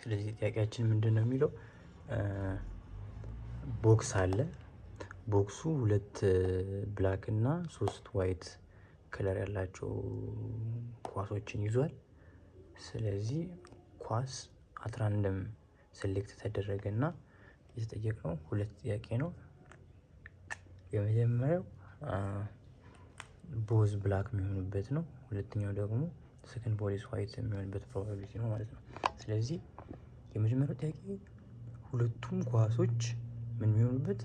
ስለዚህ ጥያቄያችን ምንድነው የሚለው ቦክስ አለ። ቦክሱ ሁለት ብላክ እና ሶስት ዋይት ከለር ያላቸው ኳሶችን ይዟል። ስለዚህ ኳስ አትራንደም ሴሌክት ተደረገና የተጠየቅነው ሁለት ጥያቄ ነው። የመጀመሪያው ቦዝ ብላክ የሚሆኑበት ነው። ሁለተኛው ደግሞ ሰከንድ ቦዲስ ዋይት የሚሆንበት ፕሮባቢሊቲ ነው ማለት ነው። ስለዚህ የመጀመሪያው ጥያቄ ሁለቱም ኳሶች ምን የሚሆኑበት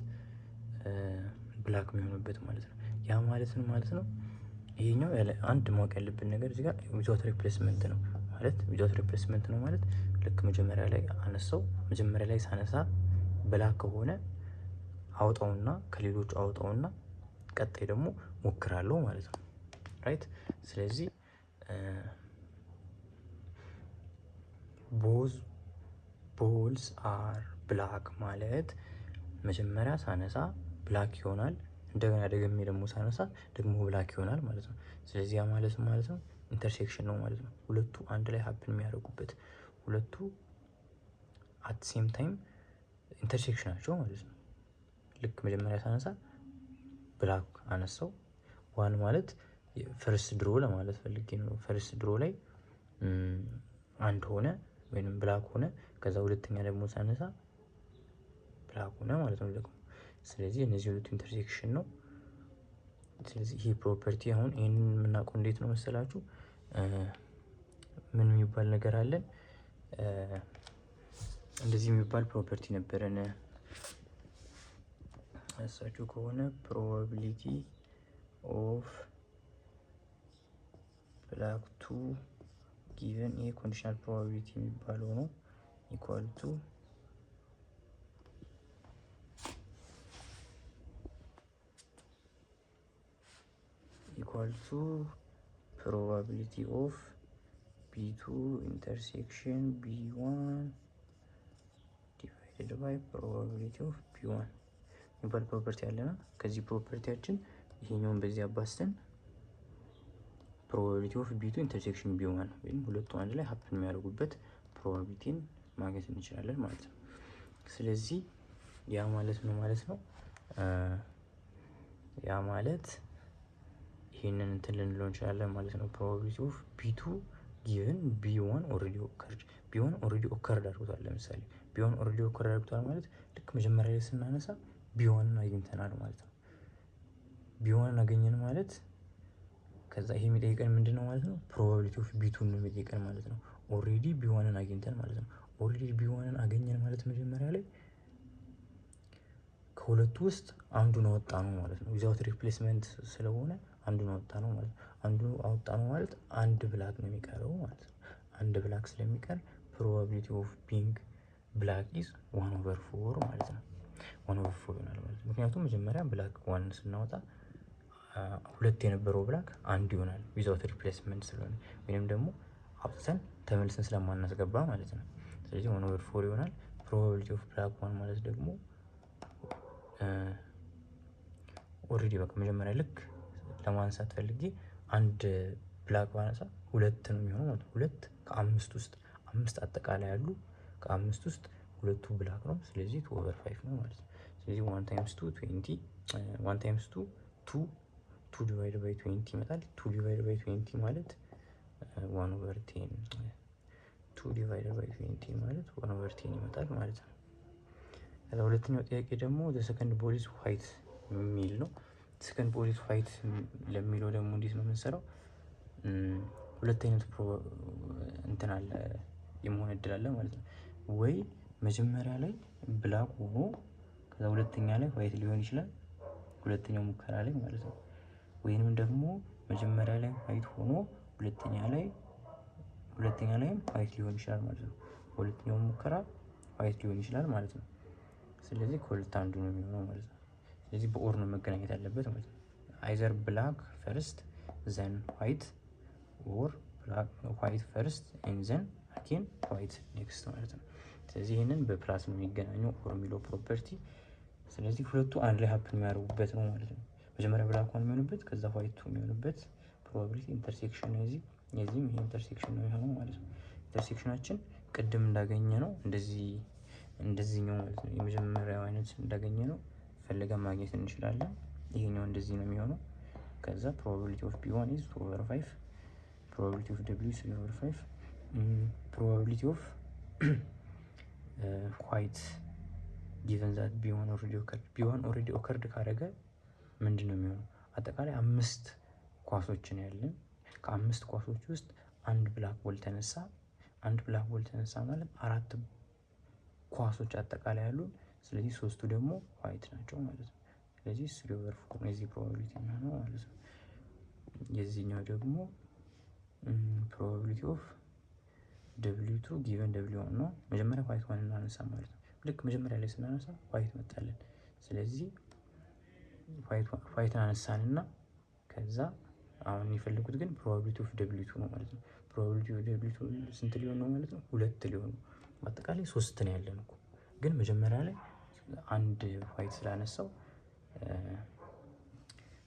ብላክ የሚሆኑበት ማለት ነው። ያ ማለት ነው ማለት ነው። ይሄኛው ያለ አንድ ማወቅ ያለብን ነገር እዚህ ጋር ዊዛውት ሪፕሌስመንት ነው ማለት ዊዛውት ሪፕሌስመንት ነው ማለት ልክ መጀመሪያ ላይ አነሳው መጀመሪያ ላይ ሳነሳ ብላክ ከሆነ አውጣውና ከሌሎቹ አውጣውና ቀጣይ ደግሞ ሞክራለሁ ማለት ነው። ራይት ስለዚህ ቦዝ ቦልስ አር ብላክ ማለት መጀመሪያ ሳነሳ ብላክ ይሆናል። እንደገና ደግሜ ደግሞ ሳነሳ ደግሞ ብላክ ይሆናል ማለት ነው። ስለዚህ ያ ማለት ነው ኢንተርሴክሽን ነው ማለት ነው። ሁለቱ አንድ ላይ ሀፕን የሚያደርጉበት ሁለቱ አት ሴም ታይም ኢንተርሴክሽናቸው ማለት ነው። ልክ መጀመሪያ ሳነሳ ብላክ አነሳው ዋን ማለት ፈርስት ድሮ ለማለት ፈልጌ ነው። ፈርስት ድሮ ላይ አንድ ሆነ ወይንም ብላክ ሆነ። ከዛ ሁለተኛ ደግሞ ሳነሳ ብላክ ሆነ ማለት ነው ደግሞ። ስለዚህ እነዚህ ሁለቱ ኢንተርሴክሽን ነው። ስለዚህ ይሄ ፕሮፐርቲ አሁን ይሄንን የምናውቀው እንዴት ነው መሰላችሁ? ምን የሚባል ነገር አለን? እንደዚህ የሚባል ፕሮፐርቲ ነበረን አሳችሁ ከሆነ ፕሮባቢሊቲ ኦፍ ብላክ ቱ ጊቨን ይሄ ኮንዲሽናል ፕሮባቢሊቲ የሚባለው ነው ኢኳል ቱ ፕሮባቢሊቲ ኦፍ ቢ2 ኢንተርሴክሽን ቢ1 ዲቫይድድ ባይ ፕሮባቢሊቲ ኦፍ ቢ1 የሚባል ፕሮፐርቲ አለና ከዚህ ፕሮፐርቲያችን ይሄኛውን በዚህ አባስተን ፕሮባቢሊቲ ኦፍ ቢ2 ኢንተርሴክሽን ቢ1 ወይም ሁለቱ አንድ ላይ ሀፕን የሚያደርጉበት ፕሮባቢሊቲን ማግኘት እንችላለን ማለት ነው። ስለዚህ ያ ማለት ነው ያ ማለት ይሄንን እንትን ልንለው እንችላለን ማለት ነው። ፕሮባቢሊቲ ኦፍ ቢ2 ጊቨን ቢ1 ኦልሬዲ ኦከርድ አድርጎታል። ለምሳሌ ቢ1 ኦልሬዲ ኦከርድ አድርጎታል ማለት ልክ መጀመሪያ ላይ ስናነሳ ቢ1ን አግኝተናል ማለት ነው። ቢ1ን አገኘን ማለት ከዛ ይሄ የሚጠይቀን ምንድነው ማለት ነው? ፕሮባቢሊቲ ኦፍ ቢ2 ነው የሚጠይቀን ማለት ነው። ኦልሬዲ ቢ1ን አግኝተን ማለት ነው። ኦልሬዲ ቢ1ን አገኘን ማለት መጀመሪያ ላይ ከሁለቱ ውስጥ አንዱን አወጣ ነው ማለት ነው። ዊዛውት ሪፕሌስመንት ስለሆነ አንዱን አወጣ ነው ማለት ነው። አንዱን አወጣ ነው ማለት አንድ ብላክ ነው የሚቀረው ማለት ነው። አንድ ብላክ ስለሚቀር ፕሮባቢሊቲ ኦፍ ቢንግ ብላክ ኢዝ 1/4 ማለት ነው። 1/4 ይሆናል ማለት ነው። ምክንያቱም መጀመሪያ ብላክ ዋን ስናወጣ ሁለት የነበረው ብላክ አንድ ይሆናል ዊዛውት ሪፕሌስመንት ስለሆነ ወይንም ደግሞ አውጥተን ተመልሰን ስለማናስገባ ማለት ነው። ስለዚህ 1/4 ይሆናል። ፕሮባቢሊቲ ኦፍ ብላክ ዋን ማለት ደግሞ ኦልሬዲ በቃ መጀመሪያ ልክ ለማንሳት ፈልጌ አንድ ብላክ ባነሳ ሁለት ነው የሚሆነው ማለት ነው። ሁለት ከአምስት ውስጥ አምስት አጠቃላይ ያሉ ከአምስት ውስጥ ሁለቱ ብላክ ነው። ስለዚህ 2/5 ነው ማለት ነው። ስለዚህ 1 ታይምስ 2 20 1 ታይምስ 2 ዲቫይድ ባይ 20 ይመጣል። 2 ዲቫይድ ባይ 20 ማለት 1/10 2 ዲቫይድ ባይ 20 ማለት 1/10 ይመጣል ማለት ነው። ከዛ ሁለተኛው ጥያቄ ደግሞ ዘ ሰከንድ ቦዲስ ዋይት የሚል ነው። ሰከንድ ቦዲስ ዋይት ለሚለው ደግሞ እንዴት ነው የምንሰራው? ሁለት አይነት እንትን አለ የመሆን እድል አለ ማለት ነው። ወይ መጀመሪያ ላይ ብላክ ሆኖ ከዛ ሁለተኛ ላይ ዋይት ሊሆን ይችላል። ሁለተኛው ሙከራ ላይ ማለት ነው። ወይንም ደግሞ መጀመሪያ ላይ ዋይት ሆኖ ሁለተኛ ላይም ዋይት ሊሆን ይችላል ማለት ነው። ሁለተኛው ሙከራ ዋይት ሊሆን ይችላል ማለት ነው። ስለዚህ ከሁለት አንዱ ነው የሚሆነው ማለት ነው። ስለዚህ በኦር ነው መገናኘት ያለበት ማለት ነው። አይዘር ብላክ ፈርስት ዘን ዋይት ኦር ብላክ ዋይት ፈርስት ኤንድ ዘን አጌን ዋይት ኔክስት ማለት ነው። ስለዚህ ይሄንን በፕላስ ነው የሚገናኘው ኦር የሚለው ፕሮፐርቲ። ስለዚህ ሁለቱ አንድ ላይ ሀፕን የሚያደርጉበት ነው ማለት ነው። መጀመሪያ ብላክ ዋን የሚሆንበት ከዛ ዋይት የሚሆንበት ፕሮባቢሊቲ ኢንተርሴክሽን ነው። የዚህም ይሄ ኢንተርሴክሽን ነው የሚሆነው ማለት ነው። ኢንተርሴክሽናችን ቅድም እንዳገኘ ነው እንደዚህኛው ማለት ነው። የመጀመሪያው አይነት እንዳገኘ ነው ፈልገን ማግኘት እንችላለን። ይሄኛው እንደዚህ ነው የሚሆነው። ከዛ probability of b1 is 2/5 probability of w is 3/5 probability of white given that b1 already occurred ካረገ ምንድነው የሚሆነው? አጠቃላይ 5 ኳሶችን ያለን ከ5 ኳሶች ውስጥ አንድ ብላክ ቦል ተነሳ። አንድ ብላክ ቦል ተነሳ ማለት 4 ኳሶች አጠቃላይ ያሉን፣ ስለዚህ 3ቱ ደግሞ ዋይት ናቸው ማለት ነው። ስለዚህ 3/4 ነው የዚህ ፕሮባቢሊቲ ነው ማለት ነው። የዚህኛው ደግሞ ፕሮባቢሊቲ ኦፍ w2 ጊቨን w1 ነው። መጀመሪያ ዋይት ዋን እናነሳ ማለት ነው። ልክ መጀመሪያ ላይ ስናነሳ ዋይት መጣለን። ስለዚህ ዋይትን አነሳንና ከዛ አሁን የሚፈልጉት ግን ፕሮባቢሊቲ ኦፍ w2 ነው ማለት ነው። ፕሮባቢሊቲ ኦፍ w2 ስንት ሊሆን ነው ማለት ነው? 2 ሊሆን ነው። በአጠቃላይ 3 ነው ያለን እኮ፣ ግን መጀመሪያ ላይ አንድ ዋይት ስላነሳው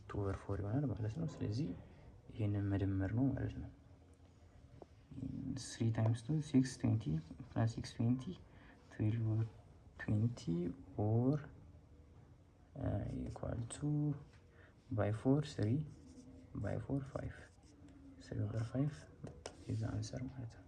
2/4 ይሆናል ማለት ነው። ስለዚህ ይሄንን መደመር ነው ማለት ነው። 3 times 2 6 20 plus 6 20 12 20 or equal to by 4 3 by 4 5 3/5 is the answer ማለት ነው።